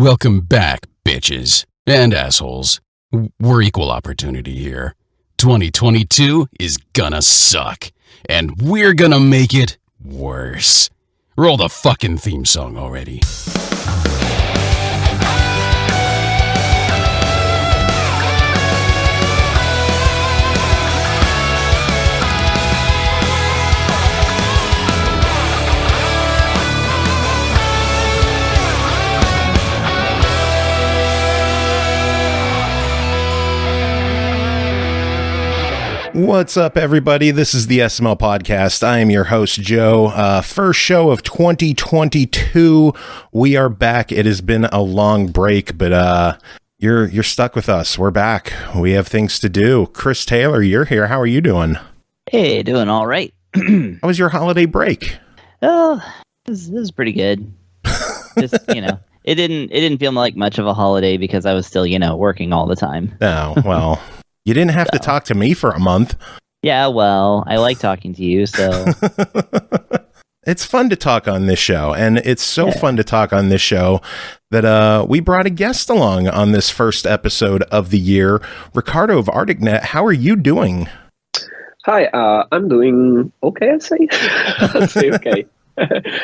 Welcome back, bitches and assholes. We're equal opportunity here. 2022 is gonna suck, and we're gonna make it worse. Roll the fucking theme song already. What's up, everybody? This is the SML podcast. I am your host, Joe. First show of 2022. We are back. It has been a long break, but you're stuck with us. We're back. We have things to do. Chris Taylor, you're here. How are you doing? Hey, doing all right. How was your holiday break? Oh, this is pretty good. Just, it didn't feel like much of a holiday because I was still, working all the time. Oh, well. You didn't have to talk to me for a month. Yeah, well, I like talking to you, so. It's fun to talk on this show, and it's so fun to talk on this show that we brought a guest along on this first episode of the year. Ricardo of ArticNet, how are you doing? Hi, I'm doing okay, I'd say. I'd say okay.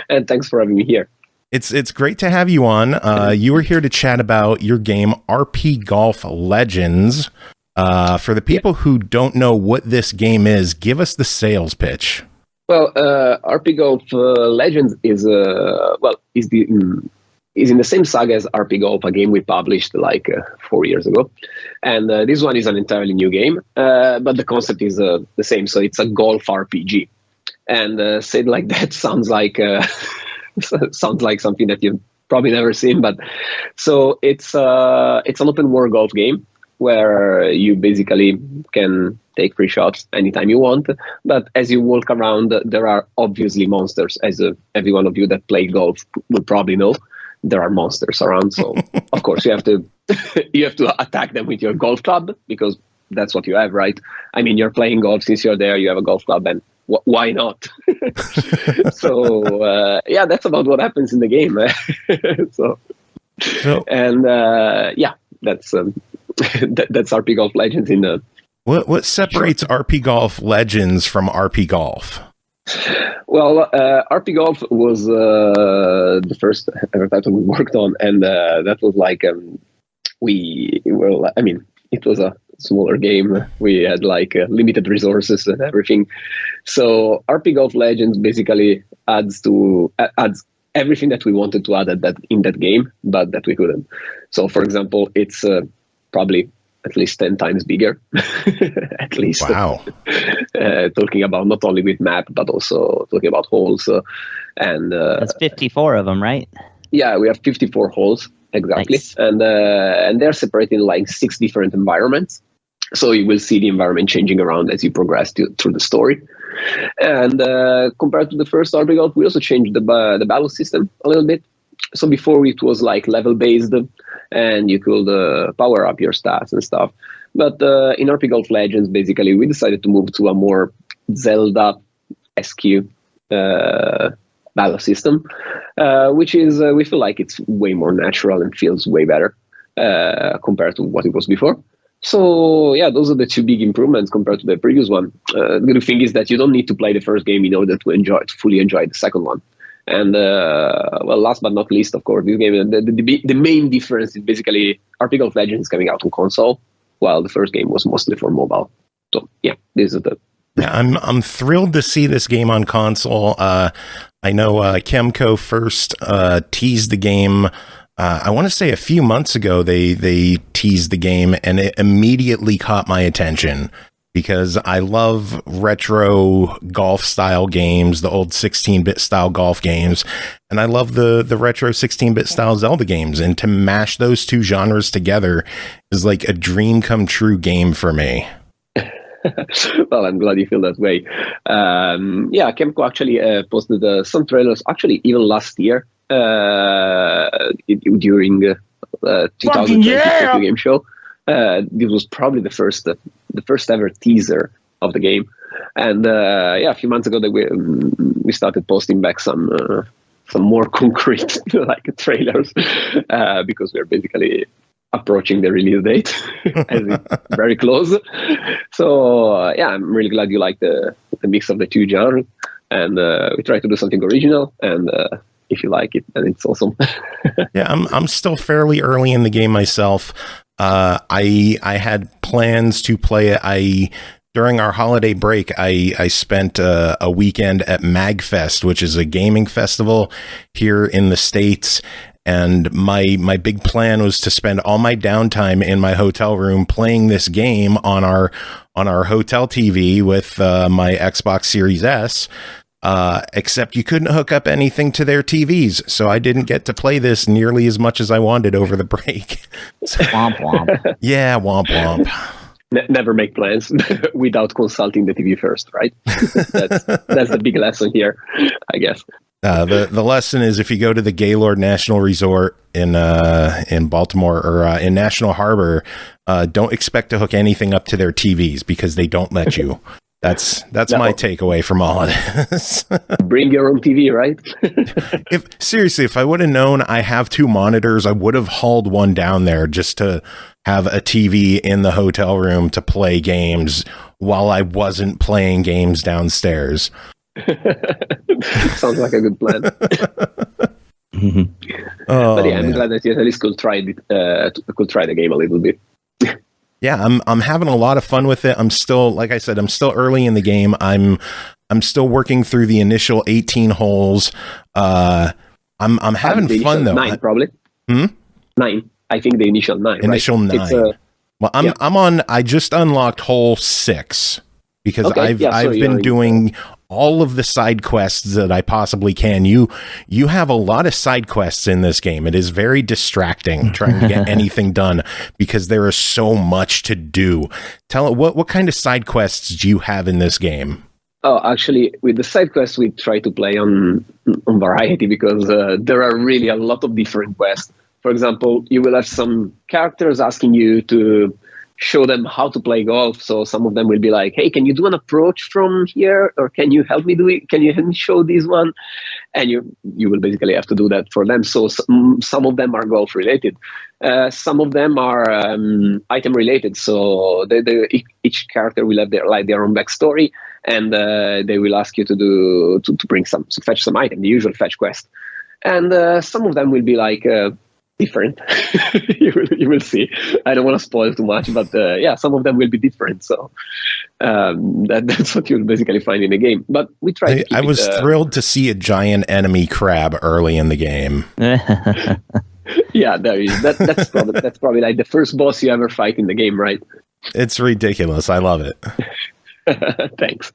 And thanks for having me here. It's great to have you on. You were here to chat about your game, RPGolf Legends. For the people who don't know what this game is, give us the sales pitch. Well, RPGolf Legends is in the same saga as RPGolf, a game we published 4 years ago, and this one is an entirely new game, but the concept is the same. So it's a golf RPG, and said like that sounds like something that you've probably never seen. But so it's an open world golf game, where you basically can take free shots anytime you want. But as you walk around, there are obviously monsters. As every one of you that play golf will probably know, there are monsters around. So, of course, you have to attack them with your golf club, because that's what you have, right? I mean, you're playing golf. Since you're there, you have a golf club, and why not? So, that's about what happens in the game. That's... that's RPGolf Legends in the... What separates RPGolf Legends from RPGolf? Well, RPGolf was the first ever title we worked on, and that was it was a smaller game. We had limited resources and everything. So RPGolf Legends basically adds everything that we wanted to add in that game, but that we couldn't. So, for example, it's probably at least 10 times bigger, at least. Wow. Talking about not only with map, but also talking about holes. And that's 54 of them, right? Yeah, we have 54 holes, exactly. Nice. And they're separated in 6 different environments. So you will see the environment changing around as you progress through the story. And compared to the first RPGolf, we also changed the battle system a little bit. So before it was level-based, and you could power up your stats and stuff. But in RPGolf Legends, basically, we decided to move to a more Zelda-esque battle system, which is, we feel like it's way more natural and feels way better compared to what it was before. So, yeah, those are the 2 big improvements compared to the previous one. The good thing is that you don't need to play the first game in order to fully enjoy the second one. And, last but not least, of course, this game, the main difference is basically RPGolf Legends is coming out on console, while the first game was mostly for mobile. So, yeah, this is the... Yeah, I'm thrilled to see this game on console. I know KEMCO first teased the game. I want to say a few months ago they teased the game, and it immediately caught my attention, because I love retro golf style games, the old 16-bit style golf games, and I love the retro 16-bit style Zelda games, and to mash those 2 genres together is like a dream come true game for me. Well, I'm glad you feel that way. Chemco actually posted some trailers, actually even last year, during 2020 game show. This was probably the first ever teaser of the game, and a few months ago we started posting back some some more concrete like trailers because we're basically approaching the release date as it's very close. So yeah, I'm really glad you like the mix of the two genres, and we try to do something original, and if you like it, then it's awesome. Yeah, I'm still fairly early in the game myself. I had plans to play it. During our holiday break, I spent a weekend at MagFest, which is a gaming festival here in the States. And my big plan was to spend all my downtime in my hotel room playing this game on our hotel TV with my Xbox Series S. Except you couldn't hook up anything to their TVs, so I didn't get to play this nearly as much as I wanted over the break. Womp womp. Yeah, womp womp. Never make plans without consulting the TV first, right? That's the big lesson here, I guess. The lesson is, if you go to the Gaylord National Resort in Baltimore or in National Harbor, don't expect to hook anything up to their TVs because they don't let you. That's my takeaway from all of this. Bring your own TV, right? If I would have known I have two monitors, I would have hauled one down there just to have a TV in the hotel room to play games while I wasn't playing games downstairs. Sounds like a good plan. But yeah, I'm glad that you at least could try the game a little bit. Yeah, I'm having a lot of fun with it. I'm still, like I said, I'm still early in the game. I'm still working through the initial 18 holes. I'm having fun though. 9 probably. 9. I think the initial 9. Initial right? 9. Well, I'm on. I just unlocked hole 6 because I've been doing all of the side quests that I possibly can. You have a lot of side quests in this game. It is very distracting trying to get anything done because there is so much to do. Tell it what kind of side quests do you have in this game? Oh, actually, with the side quests, we try to play on variety because there are really a lot of different quests. For example, you will have some characters asking you to show them how to play golf. So some of them will be like, hey, can you do an approach from here? Or can you help me do it? Can you help me show this one? And you will basically have to do that for them. So some of them are golf related. Some of them are item related. So each character will have their own backstory, and they will ask you to fetch some item, the usual fetch quest. And some of them will be like different. you will see. I don't want to spoil too much, but yeah, some of them will be different. So that's what you'll basically find in the game. But we try. I was thrilled to see a giant enemy crab early in the game. Yeah, there is. That's probably like the first boss you ever fight in the game, right? It's ridiculous. I love it. Thanks.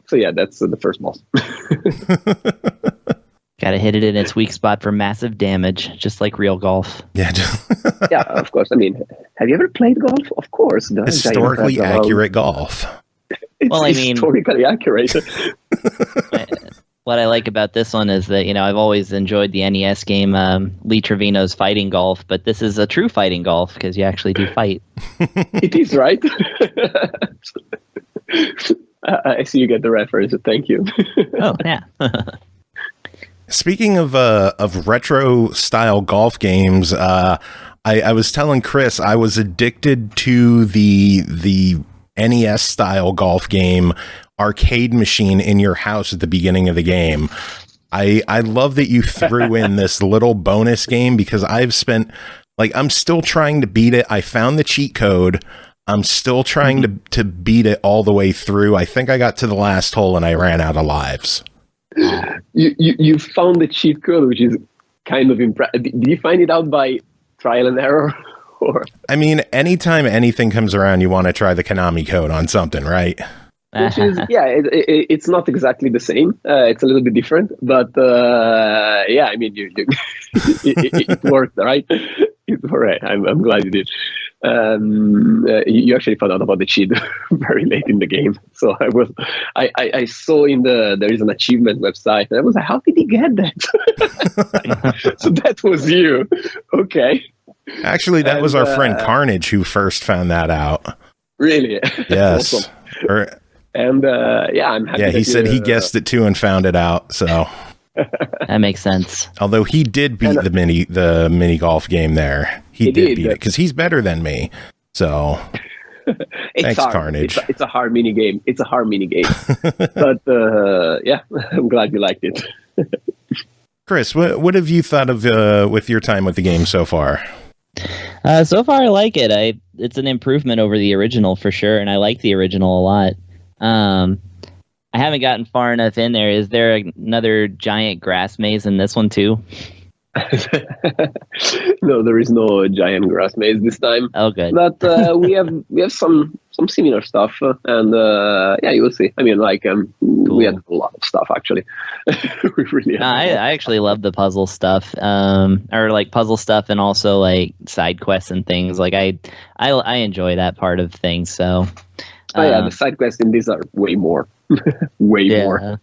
So yeah, that's the first boss. Gotta hit it in its weak spot for massive damage, just like real golf. Yeah. Yeah, of course. I mean, have you ever played golf? Of course. Historically accurate golf. It's historically accurate. What I like about this one is that, I've always enjoyed the NES game Lee Trevino's Fighting Golf, but this is a true fighting golf because you actually do fight. It is, right? I see you get the reference. Thank you. Oh, yeah. Speaking of retro style golf games, I was telling Chris I was addicted to the NES style golf game arcade machine in your house at the beginning of the game. I love that you threw in this little bonus game because I've spent I'm still trying to beat it. I found the cheat code. I'm still trying to beat it all the way through. I think I got to the last hole and I ran out of lives. You found the cheat code, which is kind of impressive. Did you find it out by trial and error? Or? I mean, anytime anything comes around, you want to try the Konami code on something, right? Which is, yeah, it's not exactly the same. It's a little bit different, but yeah, I mean, it worked, right? It's all right. I'm glad you did. You actually found out about the cheat very late in the game. So I saw there is an achievement website, and I was like, how did he get that? So that was you. Okay. Actually, that was our friend Carnage who first found that out. Really? Yes. Awesome. And yeah, I'm happy. Yeah, he said he guessed it too and found it out. So That makes sense. Although he did beat the mini golf game there. He did beat it because he's better than me. So thanks, hard. Carnage. It's a hard mini game. But yeah, I'm glad you liked it. Chris, what have you thought of with your time with the game so far? So far, I like it. It's an improvement over the original for sure, and I like the original a lot. I haven't gotten far enough in there. Is there another giant grass maze in this one too? No, there is no giant grass maze this time. Oh, good. But we have some similar stuff, and yeah, you will see. I mean, like Cool. we had a lot of stuff actually. We really. I actually love the puzzle stuff, or like puzzle stuff, and also like side quests and things. Like I enjoy that part of things. So. Yeah, the side quests in these are way more, way more.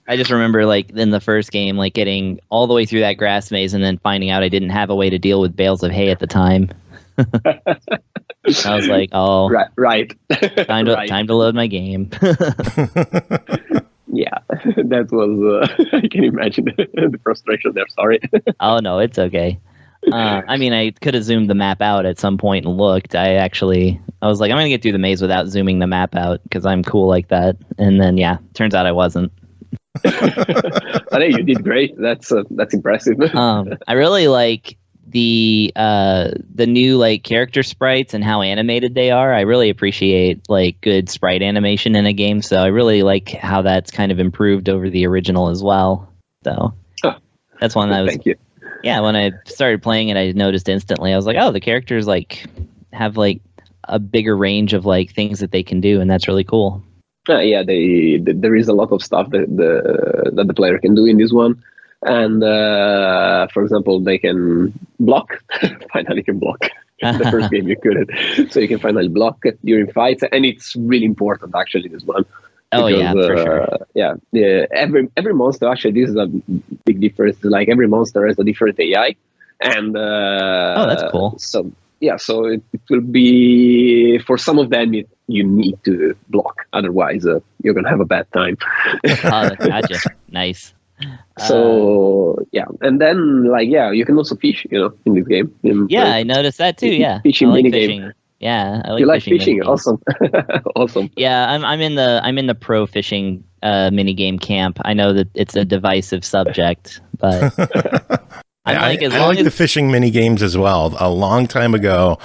I just remember, like, in the first game, like, getting all the way through that grass maze and then finding out I didn't have a way to deal with bales of hay at the time. I was like, oh, right. Time to load my game. Yeah, that was, I can imagine the frustration there, sorry. Oh, no, it's okay. I mean, I could have zoomed the map out at some point and looked. I was like, I'm going to get through the maze without zooming the map out because I'm cool like that. And then, yeah, turns out I wasn't. But hey, you did great. That's impressive. I really like the new like character sprites and how animated they are. I really appreciate like good sprite animation in a game. So I really like how that's kind of improved over the original as well. So that's one that was. Thank you. Yeah, when I started playing it, I noticed instantly. I was like, "Oh, the characters like have like a bigger range of like things that they can do, and that's really cool." Yeah, there is a lot of stuff that the player can do in this one, and for example, they can block. Finally, can block. The first game you couldn't, so you can finally block during fights, and it's really important actually. This one. Oh, because, yeah, for sure. Yeah. Every monster, actually, this is a big difference. Like, every monster has a different AI. And oh, that's cool. So, yeah, so it will be, for some of them, you need to block. Otherwise, you're going to have a bad time. Oh, gotcha. Nice. So, yeah. And then, like, yeah, you can also fish, in this game. Yeah, I noticed that too, yeah. Fishing I like minigame. fishing. Yeah, I like you like fishing. Awesome. Awesome. Yeah, I'm in the pro fishing minigame camp. I know that it's a divisive subject, but I like the fishing mini games as well. A long time ago,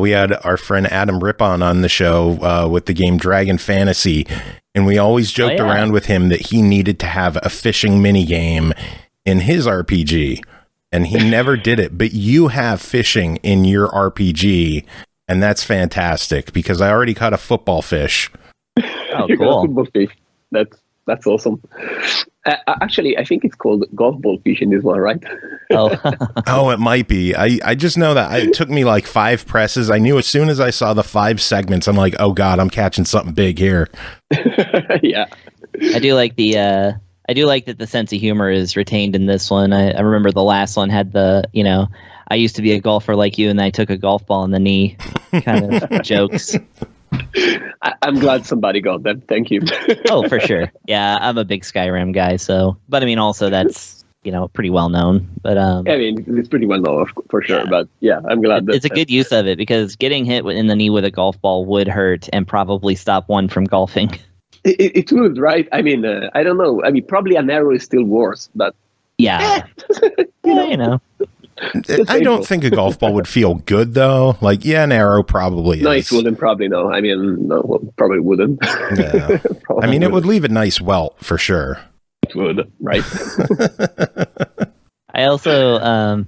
we had our friend Adam Rippon on the show with the game Dragon Fantasy, and we always joked around with him that he needed to have a fishing mini game in his RPG, and he never did it. But you have fishing in your RPG. And that's fantastic because I already caught a football fish. Oh, You got a cool. football fish. That's awesome. Actually, I think it's called golf ball fish in this one, right? Oh, Oh, it might be. I just know that it took me like 5 presses. I knew as soon as I saw the 5 segments, I'm like, oh God, I'm catching something big here. Yeah. I do like that the sense of humor is retained in this one. I remember the last one had the, I used to be a golfer like you, and I took a golf ball in the knee kind of jokes. I'm glad somebody got them. Thank you. Oh, for sure. Yeah, I'm a big Skyrim guy, so. But I mean, also that's pretty well known. But I mean, it's pretty well known for sure. Yeah. But yeah, I'm glad it's a good use of it because getting hit in the knee with a golf ball would hurt and probably stop one from golfing. It would, right? I mean, I don't know. I mean, probably an arrow is still worse, but Yeah. I don't think a golf ball would feel good though. Like, yeah, an arrow probably is. No, it wouldn't. Probably no. I mean, no, well, probably wouldn't. Yeah. I mean, it would leave a nice welt for sure. It would, right? I also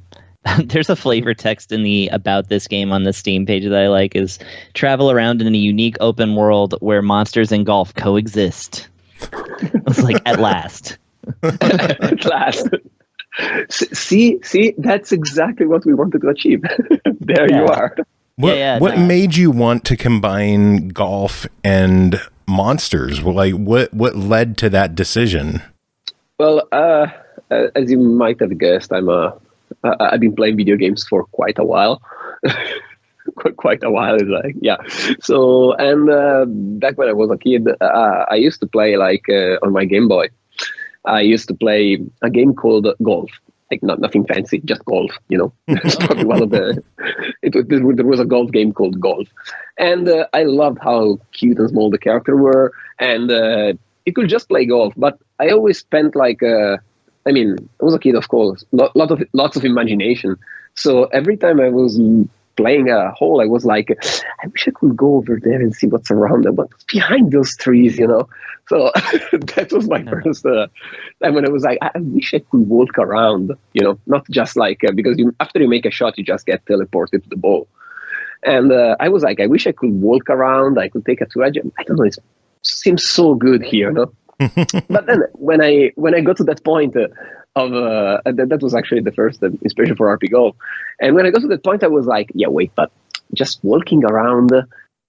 there's a flavor text in the about this game on the Steam page that I like is travel around in a unique open world where monsters and golf coexist. I was like, at last. At last. See, that's exactly what we wanted to achieve. There you are. What made you want to combine golf and monsters? Like, what led to that decision? Well, as you might have guessed, I've been playing video games for quite a while. Quite a while, is like, yeah. So, and back when I was a kid, I used to play like on my Game Boy. I used to play a game called golf. Like nothing fancy, just golf. It's probably one of the. There was a golf game called Golf, and I loved how cute and small the characters were, and you could just play golf. But I always spent I was a kid, of course, lots of imagination. So every time I was playing a hole, I was like, I wish I could go over there and see what's around them, what's behind those trees, So that was my first time when I was like, I wish I could walk around, not just because after you make a shot, you just get teleported to the ball. And I was like, I wish I could walk around, I could take a tour. I don't know, it seems so good here, But then when I got to that point that was actually the first inspiration for RPGolf. And when I got to that point, I was like, yeah, wait, but just walking around,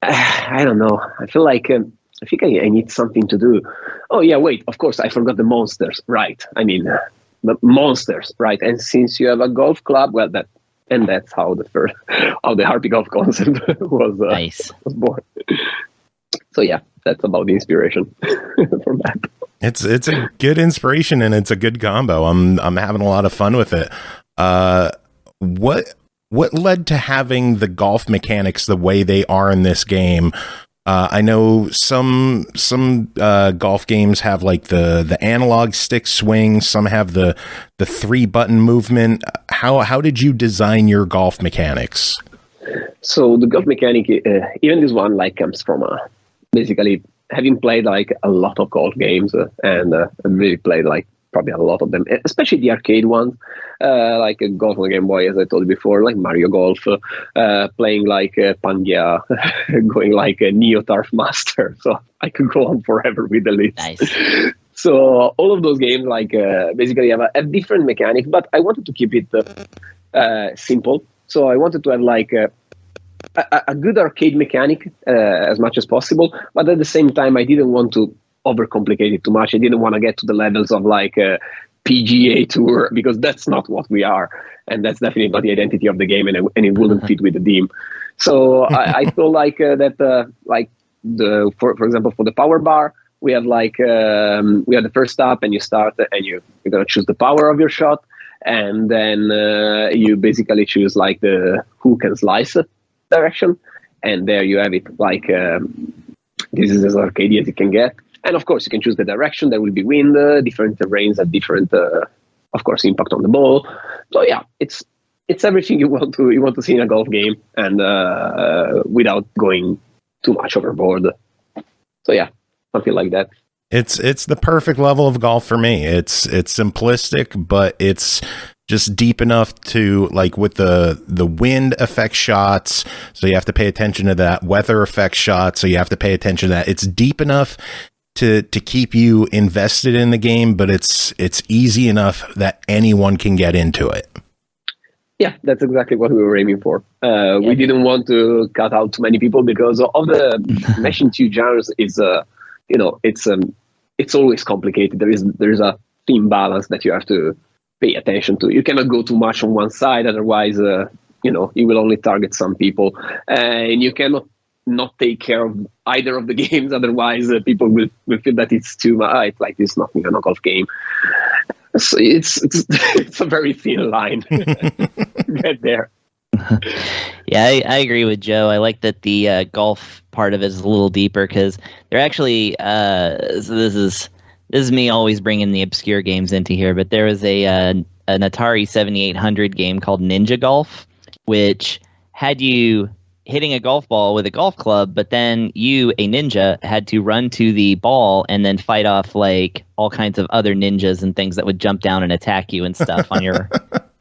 I don't know. I feel like I think I need something to do. Oh yeah, wait, of course, I forgot the monsters, right? I mean, the monsters, right? And since you have a golf club, well, that's how the RPGolf concept was born. So yeah, that's about the inspiration from that. It's a good inspiration and it's a good combo. I'm having a lot of fun with it. What led to having the golf mechanics the way they are in this game? I know some golf games have like the analog stick swing. Some have the 3-button movement. How did you design your golf mechanics? So the golf mechanic, even this one, comes from basically having played a lot of golf games and really played probably a lot of them, especially the arcade ones, like Golf on Game Boy, as I told you before, like Mario Golf, playing Pangaea, going a Neo Turf Master. So I could go on forever with the list. Nice. So all of those games basically have a different mechanic, but I wanted to keep it simple. So I wanted to have a good arcade mechanic as much as possible, but at the same time, I didn't want to overcomplicate it too much. I didn't want to get to the levels of a PGA Tour, because that's not what we are, and that's definitely not the identity of the game, and it wouldn't fit with the theme. So I feel that for example, for the power bar, we have we have the first stop, and you start, and you're gonna choose the power of your shot, and then you basically choose the hook and slice direction, and there you have it. This is as arcadey as it can get. And of course, you can choose the direction. There will be wind, different terrains at different, of course, impact on the ball. So yeah, it's everything you want to see in a golf game, and without going too much overboard. So yeah, something like that. It's the perfect level of golf for me. It's simplistic, but it's just deep enough to with the wind affect shots. So you have to pay attention to that. Weather affects shots. So you have to pay attention to that. It's deep enough to keep you invested in the game, but it's easy enough that anyone can get into it. Yeah, that's exactly what we were aiming for. We didn't want to cut out too many people, because of the meshing two genres is it's always complicated. There is a theme balance that you have to pay attention to. You cannot go too much on one side, otherwise you will only target some people, and you cannot not take care of either of the games, otherwise people will feel that it's too much. It's like it's not a golf game. So it's a very thin line. Get there. Yeah, I agree with Joe. I like that the golf part of it is a little deeper, because they're actually so this is me always bringing the obscure games into here, but there was an Atari 7800 game called Ninja Golf, which had you hitting a golf ball with a golf club, but then you, a ninja, had to run to the ball and then fight off all kinds of other ninjas and things that would jump down and attack you and stuff on your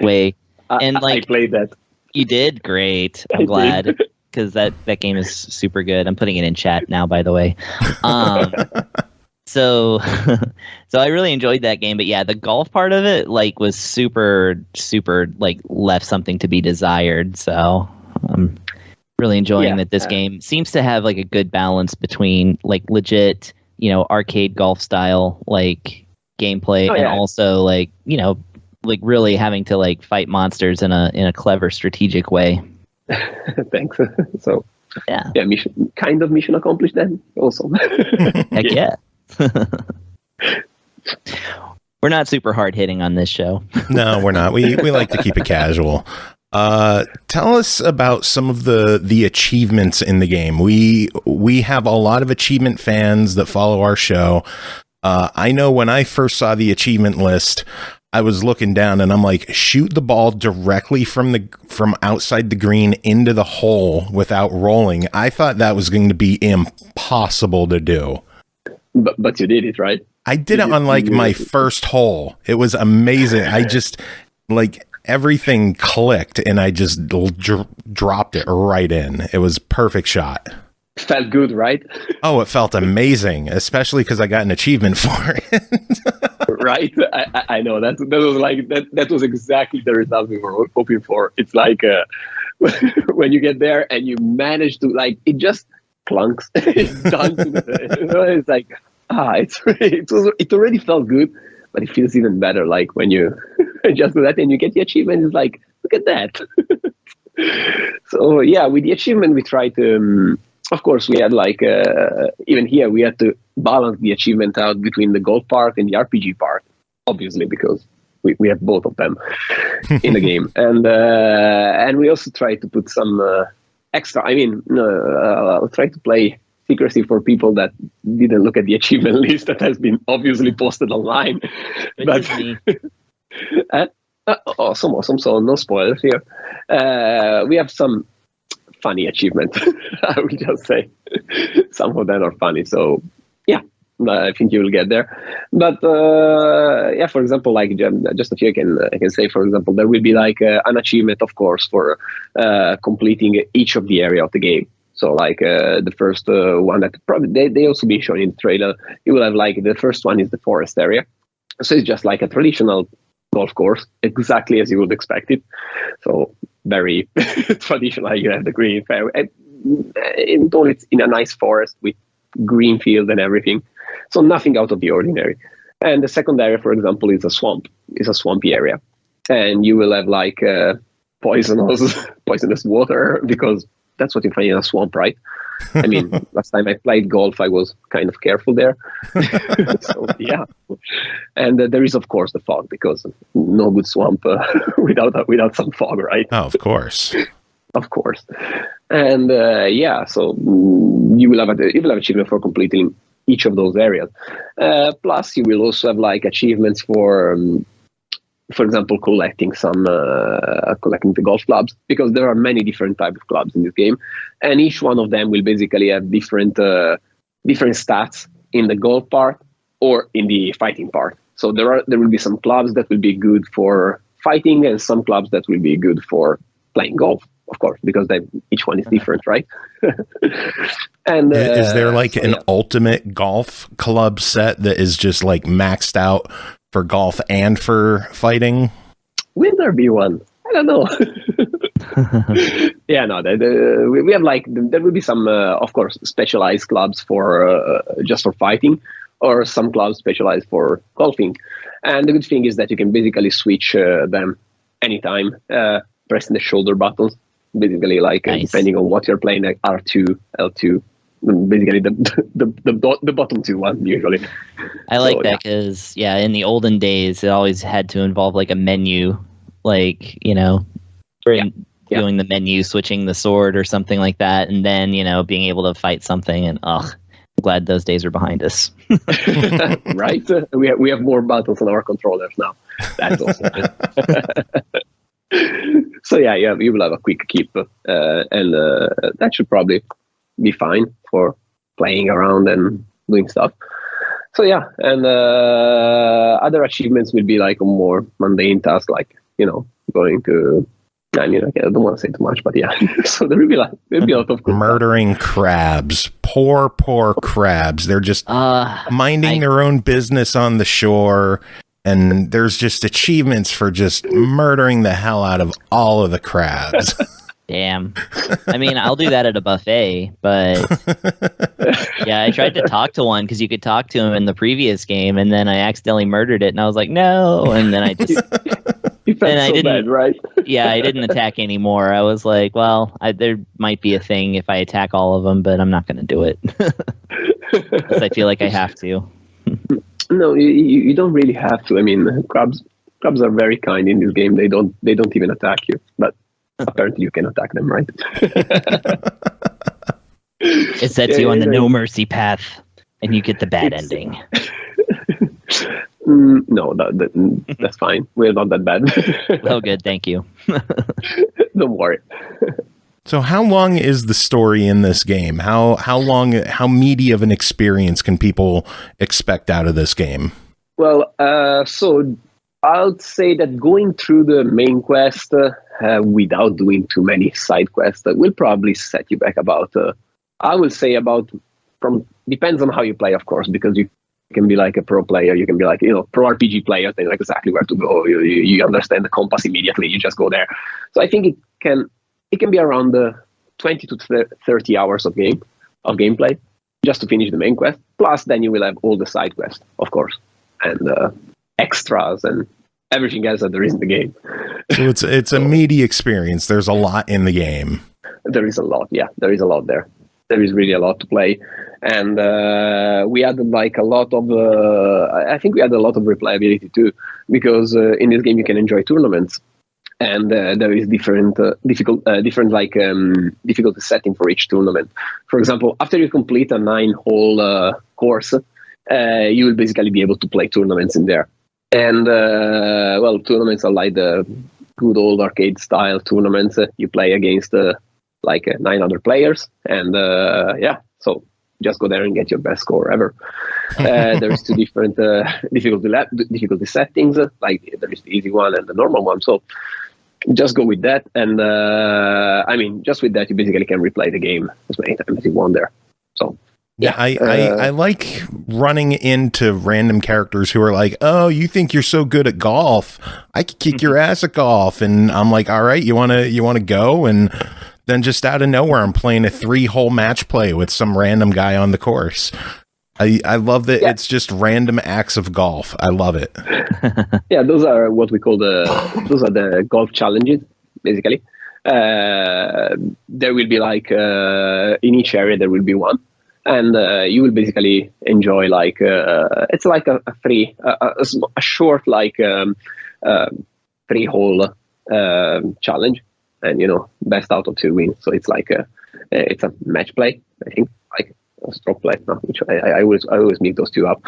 way. And I played that. You did? Great. I'm glad, because that game is super good. I'm putting it in chat now, by the way. So I really enjoyed that game, but yeah, the golf part of it was super left something to be desired. So I'm really enjoying that this game seems to have a good balance between legit, arcade golf style gameplay, and also really having to like fight monsters in a clever, strategic way. Thanks. So yeah, mission accomplished then. Awesome. Heck yeah. We're not super hard hitting on this show. No, we're not. We like to keep it casual. Tell us about some of the achievements in the game. We have a lot of achievement fans that follow our show. I know when I first saw the achievement list, I was looking down and I'm like, shoot the ball directly from outside the green into the hole without rolling. I thought that was going to be impossible to do. But you did it, right? I did it on like my first hole. It was amazing. I just like everything clicked and I just dropped it right in. It was perfect shot. Felt good, right? Oh, it felt amazing, especially because I got an achievement for it. Right? I know that was like that was exactly the result we were hoping for. It's like when you get there and you manage to like it just clunks. It's done. It's like it already felt good, but it feels even better. Like when you just do that and you get the achievement, it's like look at that. So yeah, with the achievement we try to. Of course, we had like even here we had to balance the achievement out between the golf part and the RPG part, obviously because we have both of them in the game, and we also try to put some extra. I mean, I'll try to play secrecy for people that didn't look at the achievement list that has been obviously posted online. But awesome. So no spoilers here. We have some funny achievement. I will just say some of them are funny. So yeah, I think you will get there. But yeah, for example, like just a few I can say. For example, there will be like an achievement, of course, for completing each of the area of the game. So like the first one that probably they also been shown in the trailer. You will have like the first one is the forest area. So it's just like a traditional golf course, exactly as you would expect it. So very traditional. You have the green fairway. It's in a nice forest with green field and everything. So nothing out of the ordinary. And the second area, for example, is a swamp. It's a swampy area. And you will have like poisonous water because that's what you find in a swamp, right? I mean, last time I played golf, I was kind of careful there. So, yeah. And there is, of course, the fog because no good swamp without some fog, right? Oh, of course. Of course. And yeah, so you will have achievement for completing each of those areas. Plus, you will also have like achievements for example, collecting the golf clubs, because there are many different types of clubs in this game, and each one of them will basically have different stats in the golf part or in the fighting part. So there will be some clubs that will be good for fighting, and some clubs that will be good for playing golf, of course, because each one is different, right? And is there like an ultimate golf club set that is just like maxed out for golf and for fighting? Will there be one? I don't know. Yeah, no. We have like there will be some, of course, specialized clubs for just for fighting, or some clubs specialized for golfing. And the good thing is that you can basically switch them anytime, pressing the shoulder buttons. Basically, like nice. Depending on what you're playing, like R2, L2. Basically the bottom two one usually. I like that because in the olden days it always had to involve like a menu, like doing the menu, switching the sword or something like that, and then being able to fight something. And I'm glad those days are behind us. Right? We have more buttons on our controllers now. That's awesome. So you will have a quick keep, and that should probably be fine for playing around and doing stuff. So and other achievements will be like a more mundane task, like going to. I mean, I don't want to say too much, but yeah. So there will be a lot of murdering crabs. Poor crabs. They're just minding their own business on the shore, and there's just achievements for just murdering the hell out of all of the crabs. Damn. I mean, I'll do that at a buffet, but I tried to talk to one because you could talk to him in the previous game, and then I accidentally murdered it, and I was like, no, and then I just... You felt I didn't, bad, right? Yeah, I didn't attack anymore. I was like, well, there might be a thing if I attack all of them, but I'm not going to do it. Because I feel like I have to. No, you don't really have to. I mean, crabs are very kind in this game. They don't even attack you, but apparently you can attack them, right? It sets you on the no mercy path, and you get the bad ending. No, that's fine. We're not that bad. Oh, good. Thank you. Don't worry. So how long is the story in this game? How meaty of an experience can people expect out of this game? Well, so I'll say that going through the main quest without doing too many side quests will probably set you back about, I will say depends on how you play, of course, because you can be like a pro player, you can be like, pro RPG player, they know exactly where to go. You understand the compass immediately, you just go there. So I think it can be around 20 to 30 hours of gameplay just to finish the main quest. Plus, then you will have all the side quests, of course, and extras and everything else that there is in the game. So it's a meaty experience. There's a lot in the game. There is a lot, yeah. There is a lot there. There is really a lot to play, and we added like a lot of. I think we had a lot of replayability too, because in this game you can enjoy tournaments. And there is different difficulty setting for each tournament. For example, after you complete a 9-hole course, you will basically be able to play tournaments in there. And tournaments are like the good old arcade style tournaments. You play against 9 other players, and so just go there and get your best score ever. There's 2 different difficulty settings. Like there is the easy one and the normal one. So just go with that, and just with that, you basically can replay the game as many times as you want there. So yeah, I like running into random characters who are like, "Oh, you think you're so good at golf? I could kick your ass at golf," and I'm like, "All right, you wanna go?" And then just out of nowhere, I'm playing a 3-hole match play with some random guy on the course. I love that. It's just random acts of golf. I love it. Yeah, those are what we call the golf challenges, basically. There will be in each area there will be one, and you will basically enjoy it's like a short 3-hole challenge, and best out of 2 wins. So it's it's a match play, I think, like a stroke play, no, which I always mix those two up.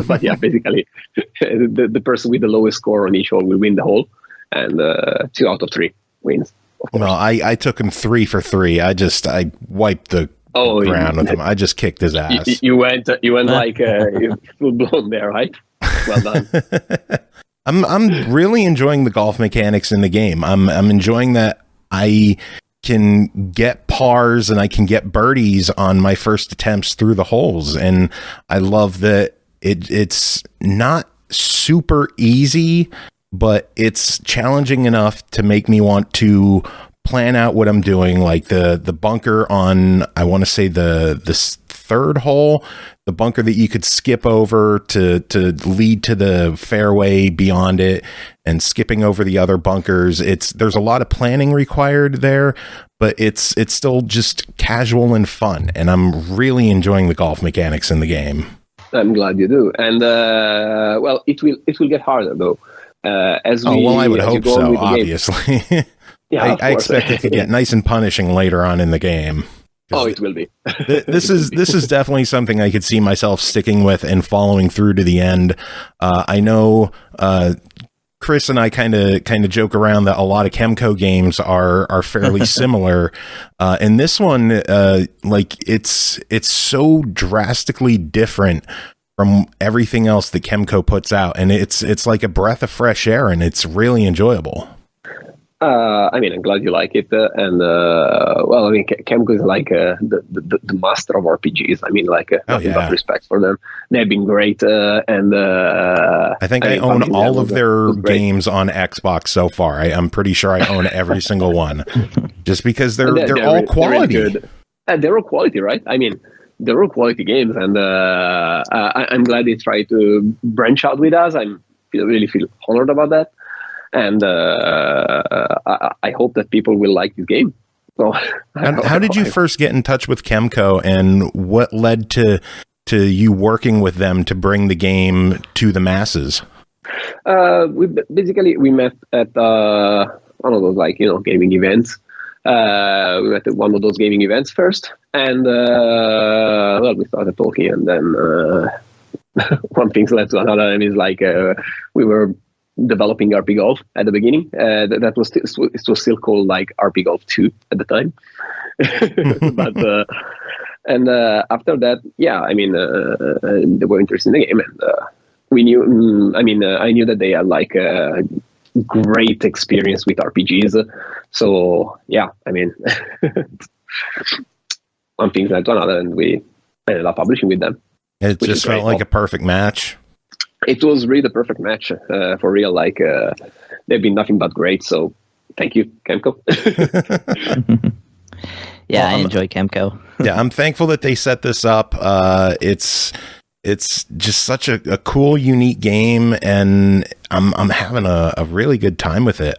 But yeah, basically the person with the lowest score on each hole will win the hole, and 2 out of 3 wins. Well, I took him 3 for 3. I wiped the ground with him. I just kicked his ass. You went full blown there, right? Well done. I'm really enjoying the golf mechanics in the game. I'm enjoying that I can get pars and I can get birdies on my first attempts through the holes, and I love that it's not super easy, but it's challenging enough to make me want to plan out what I'm doing. Like the bunker on, I want to say the 3rd hole, the bunker that you could skip over to lead to the fairway beyond it, and skipping over the other bunkers. There's a lot of planning required there, but it's still just casual and fun, and I'm really enjoying the golf mechanics in the game. I'm glad you do, and it will get harder though. I would hope so. Obviously, yeah, I expect it to get nice and punishing later on in the game. Oh, it will be. This is definitely something I could see myself sticking with and following through to the end. I know Chris and I kind of joke around that a lot of Chemco games are fairly similar, and this one, it's so drastically different from everything else that Chemco puts out, and it's like a breath of fresh air, and it's really enjoyable. I'm glad you like it, and Chemco is like the master of RPGs. Nothing but respect for them. They've been great, and I think I own all of their games on Xbox so far. I'm pretty sure I own every single one, just because they're all quality. They're really good. They're all quality, right? They're all quality games, and I'm glad they try to branch out with us. I really feel honored about that. And I hope that people will like this game. So, how did you first get in touch with Chemco, and what led to to you working with them to bring the game to the masses? We met at one of those gaming events. We met at one of those gaming events first, and we started talking, and then one thing led to another, and it's like we were developing RPGolf at the beginning. That was it was still called like RPGolf 2 at the time, but and after that, they were interested in the game, and we knew. I knew that they had like a great experience with RPGs. So one thing led to another, and we ended up publishing with them. It just felt like a perfect match. It was really the perfect match for real. Like they've been nothing but great. So thank you, Chemco. I enjoy Chemco. I'm thankful that they set this up. It's just such a cool, unique game, and I'm having a really good time with it.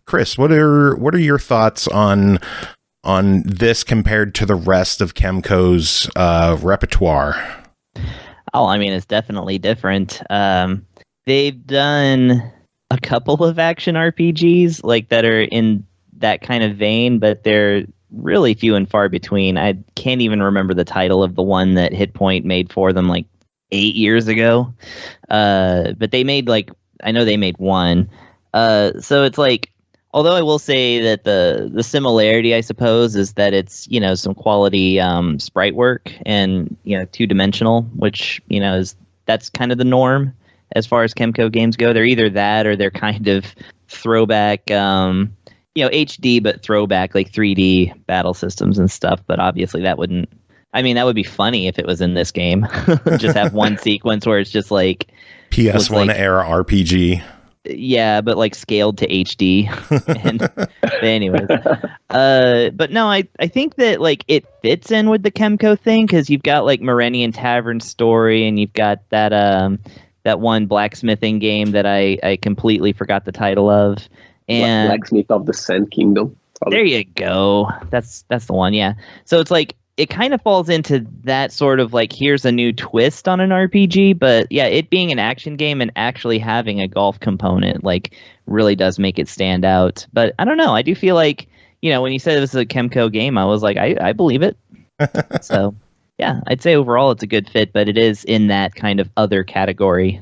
Chris, what are your thoughts on this compared to the rest of Chemco's repertoire? Oh, it's definitely different. They've done a couple of action RPGs like that are in that kind of vein, but they're really few and far between. I can't even remember the title of the one that Hitpoint made for them like 8 years ago. But they made I know they made one. So it's like, although I will say that the similarity, I suppose, is that it's, some quality sprite work and, 2-dimensional, which, that's kind of the norm as far as Chemco games go. They're either that or they're kind of throwback, HD, but throwback, like 3D battle systems and stuff. But obviously that would be funny if it was in this game. Just have one sequence where it's just like PS1 era RPG. Yeah, but like scaled to HD. And anyways, but no, I think that like it fits in with the Chemco thing, because you've got like Morenian Tavern Story, and you've got that one blacksmithing game that I completely forgot the title of. And Blacksmith of the Sand Kingdom. Probably. There you go. That's the one. Yeah. So it's like it kind of falls into that sort of like, here's a new twist on an RPG, but yeah, it being an action game and actually having a golf component like really does make it stand out. But I don't know. I do feel like, when you said it was a Chemco game, I was like, I believe it. So yeah, I'd say overall it's a good fit, but it is in that kind of other category.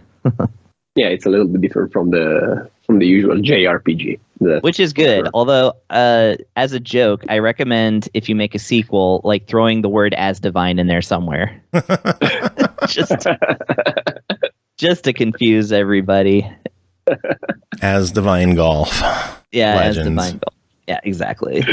Yeah, it's a little bit different from the usual JRPG. Which is good. Sure. Although, as a joke, I recommend if you make a sequel, like throwing the word "as divine" in there somewhere, just to confuse everybody. As Divine Golf. Yeah, Legends. As Divine Golf. Yeah, exactly.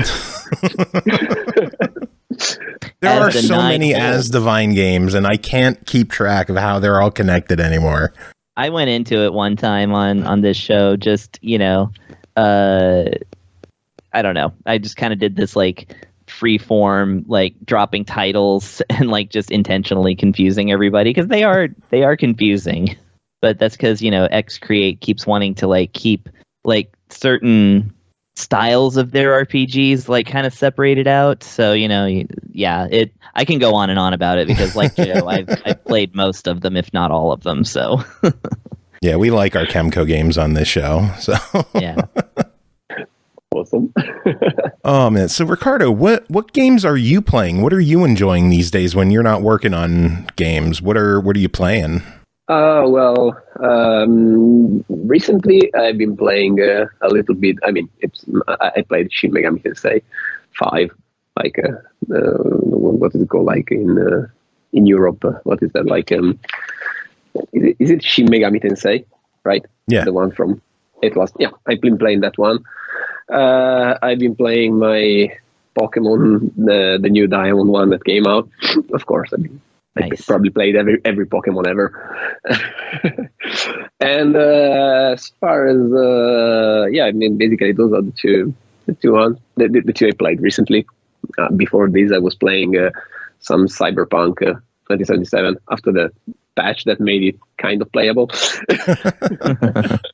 There are so many As Divine games, and I can't keep track of how they're all connected anymore. I went into it one time on this show, just, I don't know. I just kind of did this like free form, like dropping titles and like just intentionally confusing everybody, because they are confusing. But that's because, EXE-CREATE keeps wanting to like keep like certain styles of their RPGs like kind of separated out. So, I can go on and on about it because like Joe, I've played most of them, if not all of them. So yeah, we like our Chemco games on this show. So yeah. Awesome. Oh man. So Ricardo, what games are you playing? What are you enjoying these days when you're not working on games? What are you playing? Recently I've been playing a little bit. I played Shin Megami Tensei 5, like what is it called? Like in Europe, what is that like? Is it Shin Megami Tensei? Right? Yeah, the one from it was. Yeah, I've been playing that one. I've been playing my Pokemon, the new Diamond one that came out. Of course, I probably played every Pokemon ever. And as far as basically those are the two I played recently. Before this, I was playing some Cyberpunk 2077 after the patch that made it kind of playable.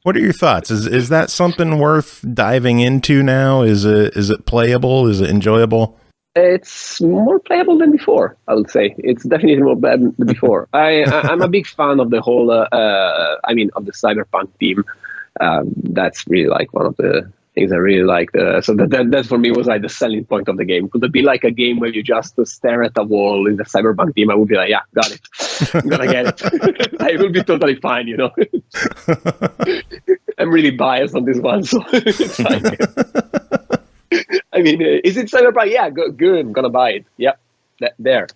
What are your thoughts? Is that something worth diving into now? Is it playable? Is it enjoyable? It's more playable than before, I would say. It's definitely more playable than before. I'm a big fan of the whole, of the cyberpunk theme. That's really like one of the things I really liked. So that for me was like the selling point of the game. Could it be like a game where you just stare at a wall in the cyberpunk theme? I would be like, yeah, got it. I'm gonna get it. I will be totally fine, you know. I'm really biased on this one, so it's like. I mean, is it cyberpunk? Yeah, good. I'm gonna buy it. Yep, there.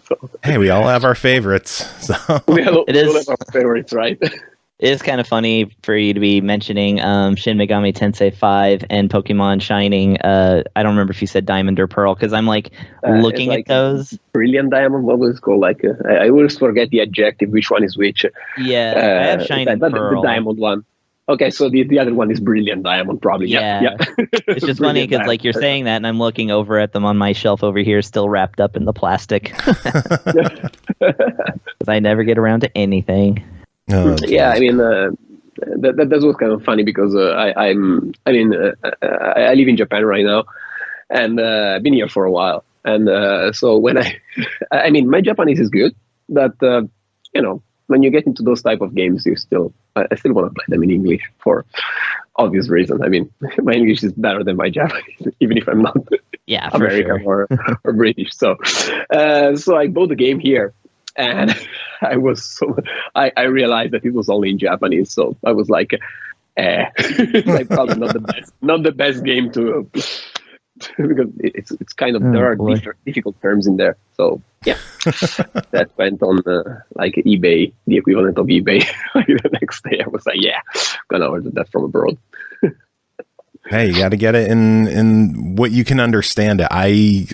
So, hey, we all have our favorites. So. we all have our favorites, right? It is kind of funny for you to be mentioning Shin Megami Tensei 5 and Pokemon Shining. I don't remember if you said Diamond or Pearl, because I'm like looking like at those. Brilliant Diamond, what was it called? Like I always forget the adjective, which one is which. Yeah, I have Shining Pearl. The Diamond one. Okay, so the other one is Brilliant Diamond, probably. Yeah. It's just funny because like you're saying that, and I'm looking over at them on my shelf over here, still wrapped up in the plastic. Because I never get around to anything. Oh, yeah, I mean, that was kind of funny because I live in Japan right now, and I've been here for a while, and so when I mean, my Japanese is good, but when you get into those type of games, I still want to play them in English for obvious reasons. I mean, my English is better than my Japanese, even if I'm not American or British. So I bought the game here, and I realized that it was only in Japanese. So I was like, like probably not the best game to. Because it's kind of there are difficult terms in there, so yeah, that went on like eBay, the equivalent of eBay. Like the next day, I was like, yeah, gonna order that from abroad. Hey, you got to get it in what you can understand it. I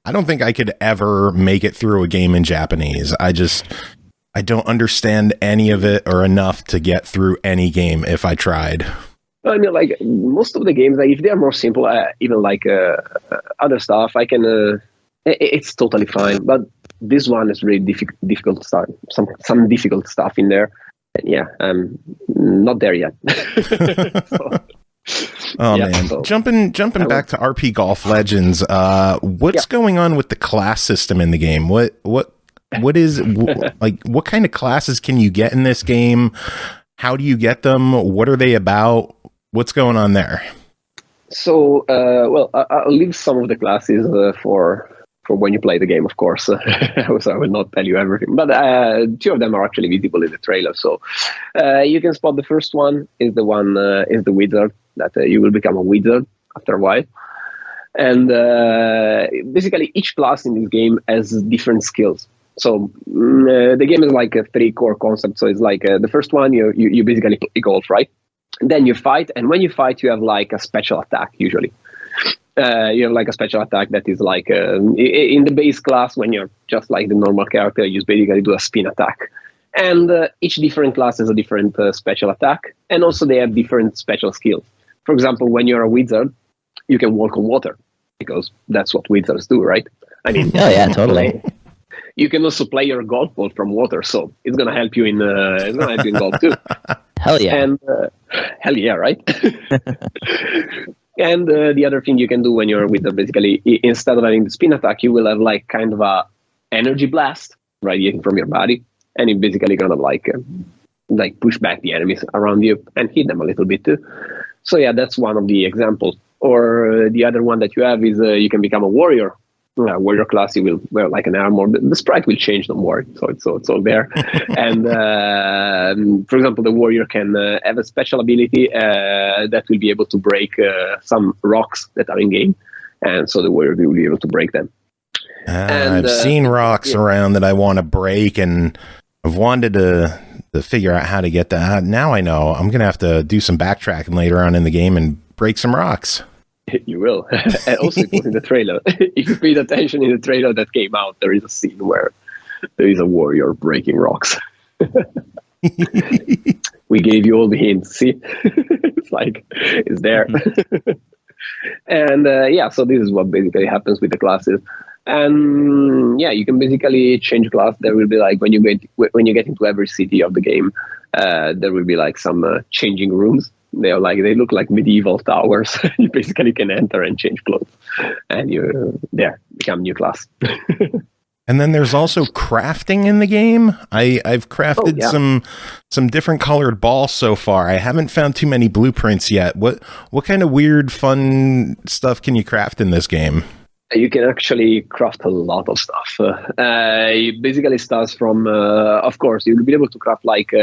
don't think I could ever make it through a game in Japanese. I don't understand any of it or enough to get through any game if I tried. I mean, like most of the games, like if they are more simple, even like other stuff, I can. It's totally fine. But this one is really difficult stuff. Some difficult stuff in there. And yeah, I'm not there yet. Man, so, jumping back to RPGolf Legends. What's going on with the class system in the game? What is like? What kind of classes can you get in this game? How do you get them? What are they about? What's going on there? So, I'll leave some of the classes for when you play the game, of course. So I will not tell you everything, but two of them are actually visible in the trailer. So you can spot the first one is the wizard, that you will become a wizard after a while. And basically each class in this game has different skills. So the game is like a 3 core concept. So it's like the first one, you basically play golf, right? Then you fight, and when you fight, you have like a special attack usually. You have like a special attack that is like in the base class, when you're just like the normal character, you basically do a spin attack. And each different class has a different special attack, and also they have different special skills. For example, when you're a wizard, you can walk on water, because that's what wizards do, right? I mean, oh yeah, totally. You can also play your golf ball from water, so it's gonna help you in golf too. Hell yeah! And hell yeah, right? And the other thing you can do when you're a wizard, basically, instead of having the spin attack, you will have like kind of a energy blast radiating from your body, and it's basically gonna like push back the enemies around you and hit them a little bit too. So yeah, that's one of the examples. Or the other one that you have is you can become a warrior. Warrior class, you will wear like an armor. The sprite will change, don't worry. So it's all there. And for example, the warrior can have a special ability that will be able to break some rocks that are in game, and so the warrior will be able to break them. I've seen rocks around that I want to break, and I've wanted to figure out how to get that. Now I know. I'm gonna have to do some backtracking later on in the game and break some rocks. You will. And also, it was in the trailer. If you paid attention in the trailer that came out, there is a scene where there is a warrior breaking rocks. We gave you all the hints. See, it's like it's there. And so this is what basically happens with the classes. And yeah, you can basically change class. There will be like when you get into every city of the game, there will be like some changing rooms. They look like medieval towers. You basically can enter and change clothes, and you become new class. And then there's also crafting in the game. I've crafted some different colored balls so far. I haven't found too many blueprints yet. What kind of weird, fun stuff can you craft in this game? You can actually craft a lot of stuff. It basically starts from, of course, you'll be able to craft like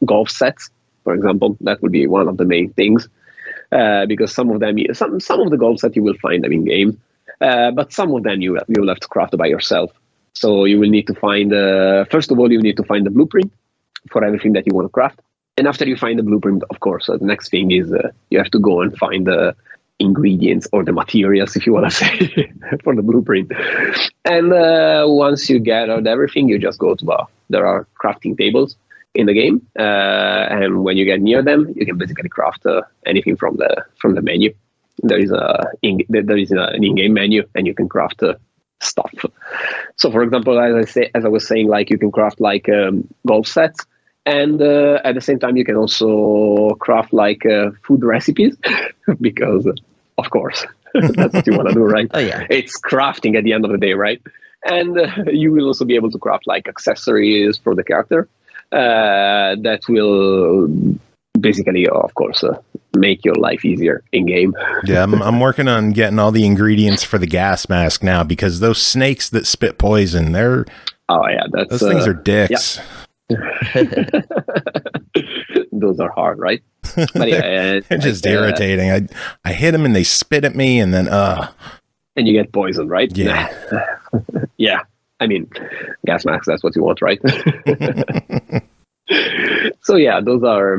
golf sets, for example. That would be one of the main things, because some of them, some of the golf sets you will find them in game, but some of them you will have to craft by yourself. So you will need to find, first of all, you need to find the blueprint for everything that you want to craft. And after you find the blueprint, of course, the next thing is you have to go and find the ingredients or the materials, if you want to say, for the blueprint. And once you gathered everything, you just go to there are crafting tables in the game, and when you get near them, you can basically craft anything from the menu. There is an in-game menu, and you can craft stuff. So, for example, as I was saying, like you can craft like golf sets. And at the same time, you can also craft like food recipes because, of course, that's what you want to do, right? Oh, yeah. It's crafting at the end of the day, right? And you will also be able to craft like accessories for the character that will basically, of course, make your life easier in game. Yeah, I'm working on getting all the ingredients for the gas mask now because those snakes that spit poison, those things are dicks. Yeah. Those are hard, right? But yeah, they're just irritating. I hit them and they spit at me, and then and you get poisoned, right? Yeah. Yeah. I mean, gas masks, that's what you want, right? So yeah, those are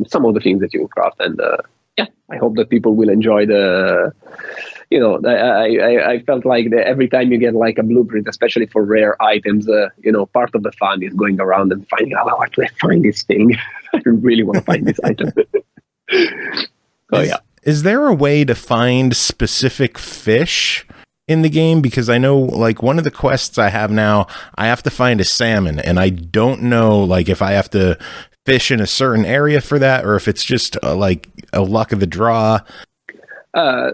some of the things that you can craft, and I hope that people will enjoy the. I felt like every time you get like a blueprint, especially for rare items, part of the fun is going around and finding out how do I find this thing. I really want to find this item. Is there a way to find specific fish in the game? Because I know like one of the quests I have now, I have to find a salmon, and I don't know like if I have to fish in a certain area for that, or if it's just like a luck of the draw.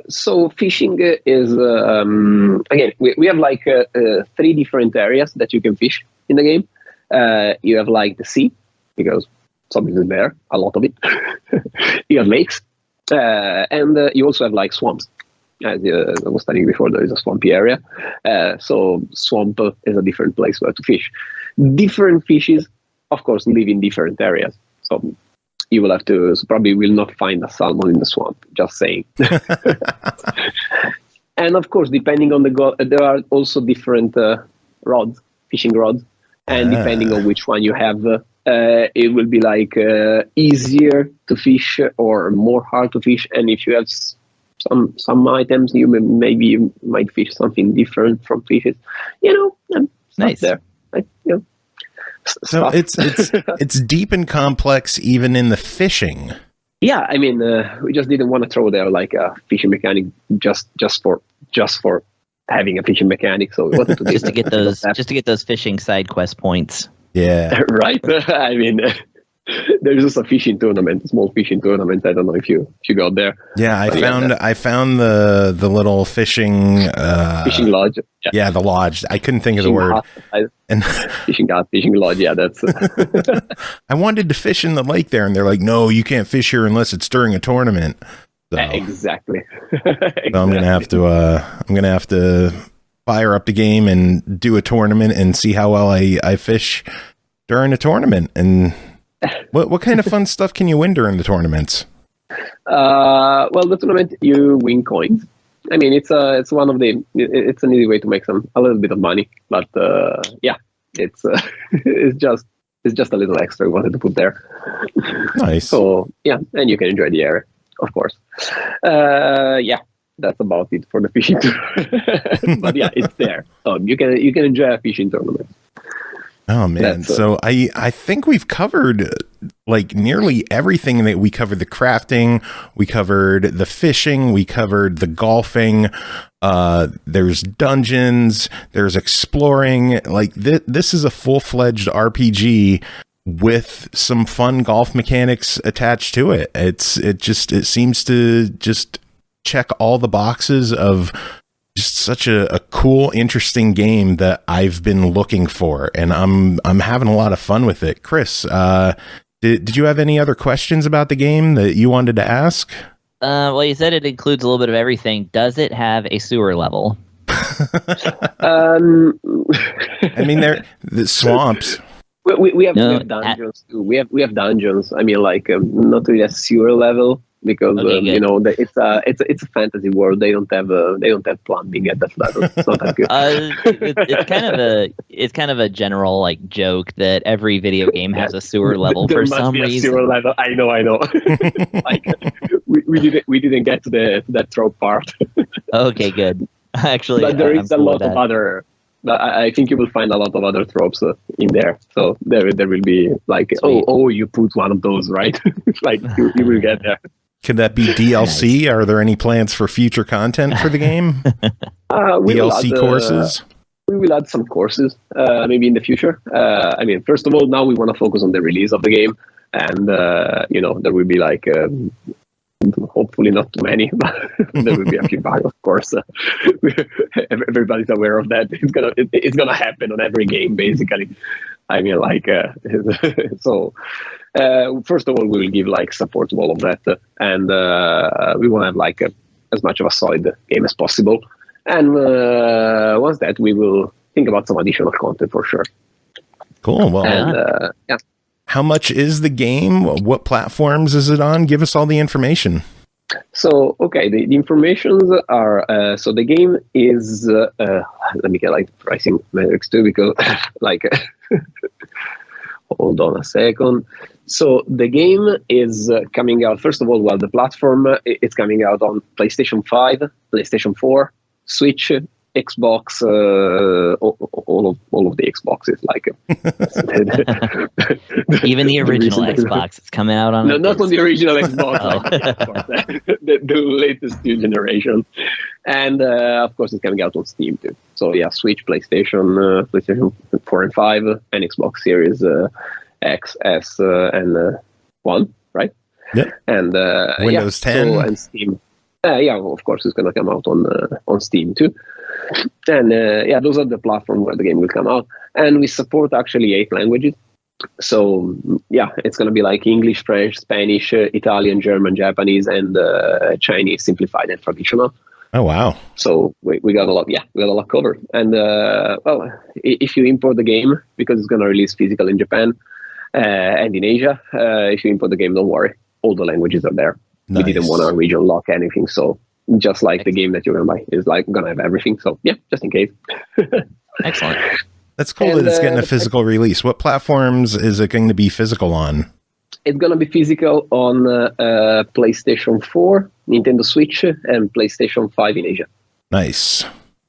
So fishing is, again, we have like 3 different areas that you can fish in the game. You have like the sea, because something is there, a lot of it. You have lakes, and you also have like swamps. As I was telling you before, there is a swampy area. So swamp is a different place where to fish. Different fishes, of course, live in different areas. So you will have to, probably will not find a salmon in the swamp, just saying. And of course, depending on there are also different rods, fishing rods. And depending on which one you have, it will be like easier to fish or more hard to fish. And if you have some items, you might fish something different from fishes. Nice. There. So it's deep and complex even in the fishing. Yeah, I mean, we just didn't want to throw there like a fishing mechanic just for having a fishing mechanic. So we wanted to just to get those fishing side quest points. Yeah, right. I mean, there's just a fishing tournament, a small fishing tournament. I don't know if you got there. Yeah, I found the little fishing lodge. Yeah, the lodge. I couldn't think of the word. And fishing lodge. Yeah, that's. I wanted to fish in the lake there, and they're like, "No, you can't fish here unless it's during a tournament." So, exactly. So I'm gonna have to fire up the game and do a tournament and see how well I fish during a tournament. And what kind of fun stuff can you win during the tournaments? Well, the tournament you win coins. I mean, it's one of it's an easy way to make a little bit of money, but it's just a little extra we wanted to put there. Nice. So yeah, and you can enjoy the area, of course. That's about it for the fishing tour. But yeah, it's there, so you can enjoy a fishing tournament. Oh man, so I think we've covered like nearly everything. That we covered the crafting, we covered the fishing, we covered the golfing. There's dungeons, there's exploring. Like this is a full-fledged RPG with some fun golf mechanics attached to it. It seems to just check all the boxes of just such a cool, interesting game that I've been looking for, and I'm having a lot of fun with it. Chris, did you have any other questions about the game that you wanted to ask? Well, you said it includes a little bit of everything. Does it have a sewer level? I mean, the swamps. We have dungeons too. We have dungeons. I mean, like not really a sewer level because you know it's a fantasy world. They don't have plumbing at that level. It's not that good. It's kind of a general like joke that every video game has a sewer level for some reason. Sewer level. I know. Like we didn't get to that trope part. Okay, good. Actually, but there is a lot of other. I think you will find a lot of other tropes in there. So there will be like, Sweet. oh, you put one of those, right? Like you will get there. Could that be DLC? Nice. Are there any plans for future content for the game? DLC courses? We will add some courses, maybe in the future. I mean, first of all, now we want to focus on the release of the game. And, there will be like... hopefully not too many, but there will be a few bugs, of course. Everybody's aware of that. It's gonna happen on every game, basically. I mean, like, so. First of all, we will give like support to all of that, and we want to have like as much of a solid game as possible. And once that, we will think about some additional content for sure. Cool. Well, and, yeah. How much is the game? What platforms is it on? Give us all the information. So, okay, the informations are, so the game is, let me get like the pricing metrics too, because like, hold on a second. So the game is coming out, first of all, well, the platform, it's coming out on PlayStation 5, PlayStation 4, Switch, Xbox, all of the Xboxes, like even the original Xbox, it's coming out on. No, not on the original Xbox. The latest new generation, and of course it's coming out on Steam too. So yeah, Switch, PlayStation 4 and 5, and Xbox Series X, S, and 1, right? Yeah. And Windows 10 and Steam. Yeah, of course it's going to come out on Steam too. And those are the platforms where the game will come out. And we support actually 8 languages. So yeah, it's going to be like English, French, Spanish, Italian, German, Japanese, and Chinese simplified and traditional. Oh wow! So we got a lot. Yeah, we got a lot covered. And well, if you import the game, because it's going to release physical in Japan and in Asia, if you import the game, don't worry, all the languages are there. Nice. We didn't want to region lock anything, so. Just like the game that you're going to buy is like going to have everything. So yeah, just in case. Excellent. That's cool that it's getting a physical release. What platforms is it going to be physical on? It's going to be physical on PlayStation 4, Nintendo Switch, and PlayStation 5 in Asia. Nice.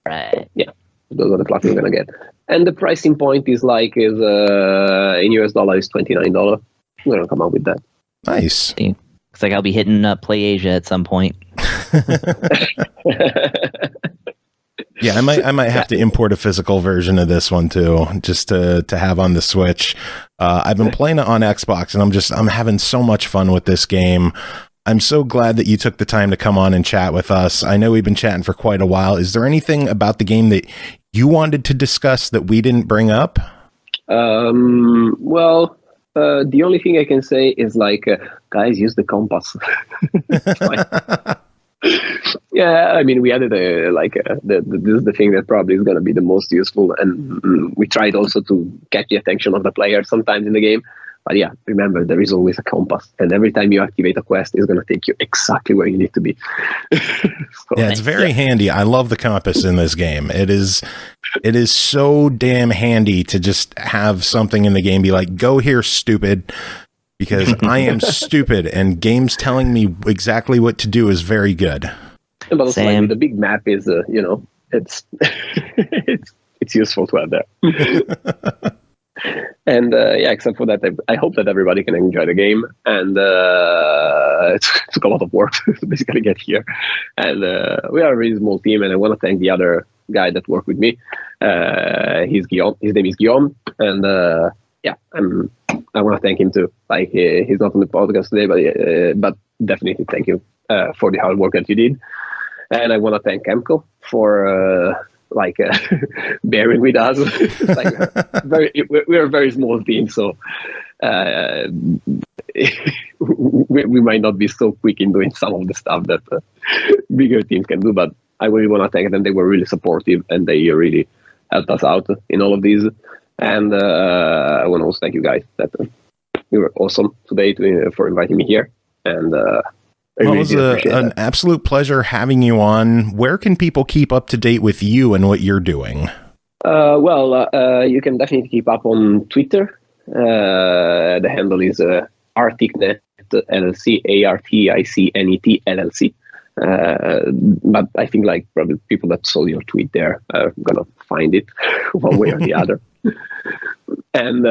Right. Yeah, those are the platforms you're going to get. And the pricing point is like in US dollar is $29. We're going to come out with that. Nice. Looks like I'll be hitting Play Asia at some point. Yeah, I might have to import a physical version of this one too, just to have on the Switch. I've been playing it on Xbox, and I'm having so much fun with this game. I'm so glad that you took the time to come on and chat with us. I know we've been chatting for quite a while. Is there anything about the game that you wanted to discuss that we didn't bring up? Well. The only thing I can say is like, guys, use the compass. Yeah, I mean, we added this is the thing that probably is going to be the most useful, and we tried also to catch the attention of the player sometimes in the game. But yeah, remember, there is always a compass, and every time you activate a quest, it's going to take you exactly where you need to be. So, yeah, it's very handy. I love the compass in this game. It is so damn handy to just have something in the game be like, go here, stupid, because I am stupid, and games telling me exactly what to do is very good. But also, like, the big map is, it's it's useful to have there. And yeah, except for that, I hope that everybody can enjoy the game. And it took a lot of work to basically get here. And we are a really small team, and I want to thank the other guy that worked with me. His name is Guillaume, and yeah, I want to thank him too. Like he's not on the podcast today, but definitely thank you for the hard work that you did. And I want to thank Chemco for bearing with us. We're a very small team, so we might not be so quick in doing some of the stuff that bigger teams can do. But I really want to thank them. They were really supportive, and they really helped us out in all of these. And I want to also thank you guys that you were awesome today for inviting me here. And it was an absolute pleasure having you on. Where can people keep up to date with you and what you're doing? You can definitely keep up on Twitter. The handle is ArticNet LLC, ArticNet LLC. But I think probably people that saw your tweet there are gonna find it one way or the other. And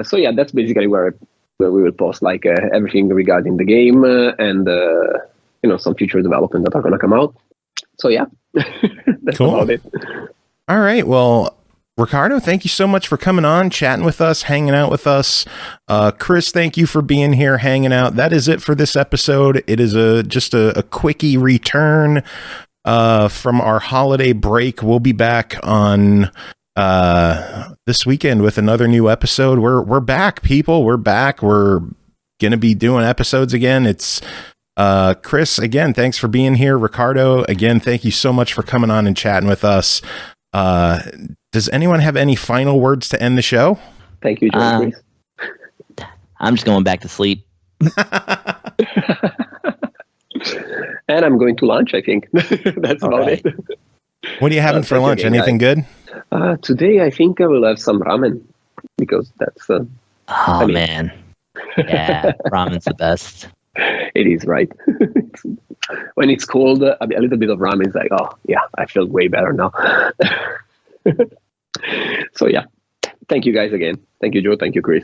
so yeah, that's basically where we will post everything regarding the game and some future development that are gonna come out. So yeah, that's cool. About it. All right, well, Riccardo, thank you so much for coming on, chatting with us, hanging out with us. Chris, thank you for being here, hanging out. That is it for this episode. It is just a quickie return from our holiday break. We'll be back on this weekend with another new episode. We're back, people. We're back. We're gonna be doing episodes again. It's Chris, again, thanks for being here. Riccardo, again, thank you so much for coming on and chatting with us. Does anyone have any final words to end the show? Thank you, John. I'm just going back to sleep. And I'm going to lunch, I think. That's about it. What are you having for lunch? Anything good? Today, I think I will have some ramen because that's... man. Yeah, ramen's the best. It is, right? When it's cold, a little bit of ramen is like, oh, yeah, I feel way better now. So, yeah. Thank you guys again. Thank you, Joe. Thank you, Chris.